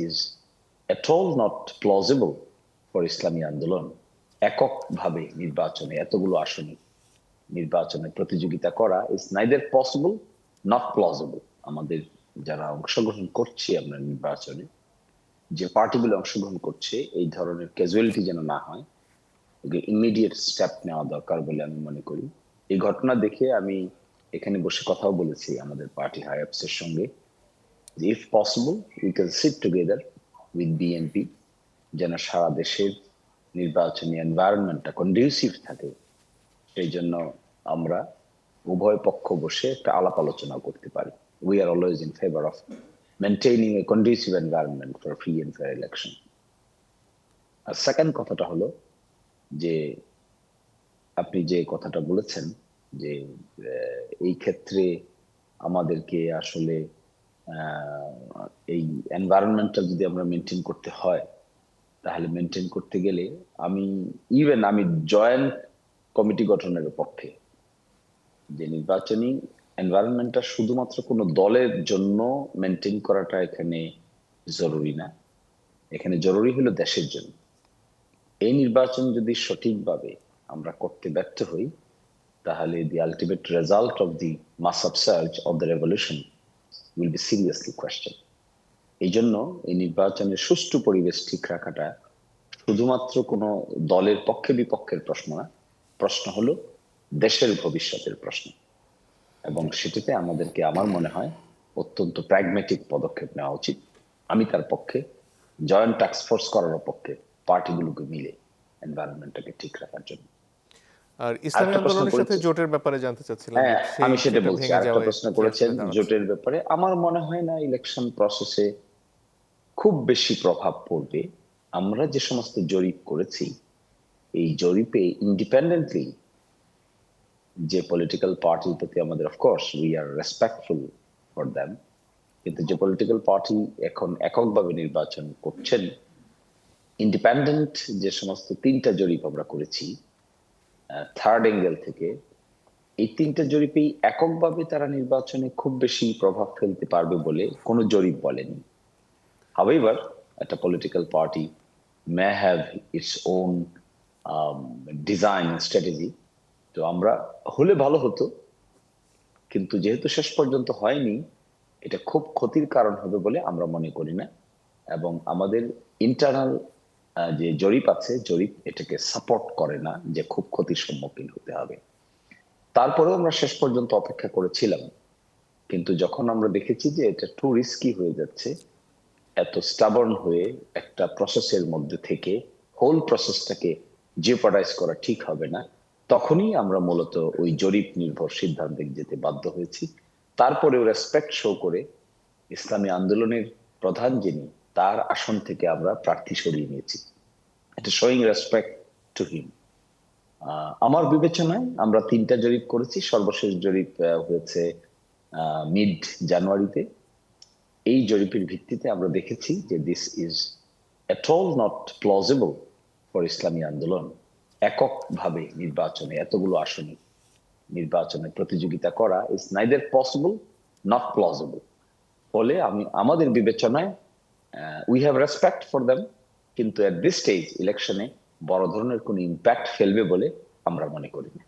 Is at all not plausible for Islami Andolan. এককভাবে নির্বাচনে এতগুলো আসনে নির্বাচনে প্রতিযোগিতা করা is neither possible not plausible. আমাদের যারা অংশগ্রহণ করছি আমরা নির্বাচনে, যে পার্টিগুলো অংশগ্রহণ করছে, এই ধরনের ক্যাজুয়ালিটি যেন না হয়, ইমিডিয়েট স্টেপ নেওয়া দরকার বলে আমি মনে করি। এই ঘটনা দেখে আমি এখানে বসে কথাও বলেছি আমাদের পার্টি হাই আপসের সঙ্গে, if possible we can sit together with BNP, যেন সারা দেশের নির্বাচনী এনভায়রনমেন্টটা কন্ডিউসিভ থাকে। সেই জন্য আমরা উভয় পক্ষ বসে একটা আলাপ আলোচনা করতে পারি। We are always in favour of maintaining a conducive environment for free and fair election. আর সেকেন্ড কথাটা হলো যে আপনি যে কথাটা বলেছেন যে এই ক্ষেত্রে আমাদেরকে আসলে এই এনভায়রনমেন্টটা যদি আমরা মেনটেন করতে হয়, তাহলে মেনটেন করতে গেলে আমি জয়েন্ট কমিটি গঠনের পক্ষে। যে নির্বাচনী এনভায়রনমেন্টটা শুধুমাত্র কোনো দলের জন্য মেনটেন করাটা এখানে জরুরি না, এখানে জরুরি হলো দেশের জন্য। এই নির্বাচন যদি সঠিকভাবে আমরা করতে ব্যর্থ হই, তাহলে the ultimate result of the mass upsurge of the revolution will be seriously questioned. এই জন্য এই নির্বাচনের সুষ্ঠু পরিবেশ ঠিক রাখাটা শুধুমাত্র কোনো দলের পক্ষে বিপক্ষের প্রশ্ন না, প্রশ্ন হলো দেশের ভবিষ্যতের প্রশ্ন। এবং সেটাতে আমাদেরকে, আমার মনে হয়, অত্যন্ত প্র্যাগম্যাটিক পদক্ষেপ নেওয়া উচিত। আমি তার পক্ষে, জয়েন্ট টাস্কফোর্স করার পক্ষে, পার্টিগুলোকে মিলে এনভায়রনমেন্টটাকে ঠিক রাখার জন্য। আর ইসলামী আন্দোলনের সাথে জোটের ব্যাপারে জানতে চাচ্ছিলাম। হ্যাঁ, আমি সেটা বলছি। আরেকটা প্রশ্ন করেছেন জোটের ব্যাপারে। আমার মনে হয় না ইলেকশন প্রসেসে খুব বেশি প্রভাব পড়বে। আমরা যে সমস্ত জরিপ করেছি, এই জরিপে ইন্ডিপেন্ডেন্টলি যে পলিটিক্যাল পার্টির প্রতি আমাদের, of course we are respectful for them, কিন্তু যে পলিটিক্যাল পার্টি এখন এককভাবে নির্বাচন করছেন, ইন্ডিপেন্ডেন্ট যে সমস্ত 3টা জরিপ আমরা করেছি থার্ড অ্যাঙ্গেল থেকে, এই 3টা জরিপেই এককভাবে তারা নির্বাচনে খুব বেশি প্রভাব ফেলতে পারবে বলে কোনো জরিপ বলেনি। However, একটা political party may have its own design and strategy. তো আমরা হলে ভালো হতো, কিন্তু যেহেতু শেষ পর্যন্ত হয়নি, এটা খুব ক্ষতির কারণ হবে বলে আমরা মনে করি না। এবং আমাদের ইন্টারনাল যে জরিপ আছে, জরিপ এটাকে সাপোর্ট করে না যে খুব ক্ষতির সম্মুখীন হতে হবে। তারপরেও আমরা শেষ পর্যন্ত অপেক্ষা করেছিলাম, কিন্তু যখন আমরা দেখেছি যে এটা টু রিস্কি হয়ে যাচ্ছে, এত স্টাবর্ন হয়ে একটা প্রসেসের মধ্যে থেকে হোল প্রসেসটাকে জেপার্ডাইজ করা ঠিক হবে না, তখনই আমরা মূলত ওই জরিপ নির্ভর সিদ্ধান্তে যেতে বাধ্য হয়েছি। তারপরেও রেসপেক্ট শো করে ইসলামী আন্দোলনের প্রধান যিনি, তার আসন থেকে আমরা প্রার্থী সরিয়ে নিয়েছি। এটা শোয়িং রেসপেক্ট টু হিম। আমার বিবেচনায় আমরা 3টা জরিপ করেছি। সর্বশেষ জরিপ হয়েছে মিড জানুয়ারিতে। এই জরিপের ভিত্তিতে আমরা দেখেছি যে this is at all not plausible for Islami Andolan. এককভাবে নির্বাচনে এতগুলো আসনে নির্বাচনে প্রতিযোগিতা করা is neither possible not plausible. ফলে আমাদের বিবেচনায় we have respect for them, কিন্তু এট দিস স্টেজ ইলেকশনে বড় ধরনের কোনো ইম্প্যাক্ট ফেলবে বলে আমরা মনে করি না।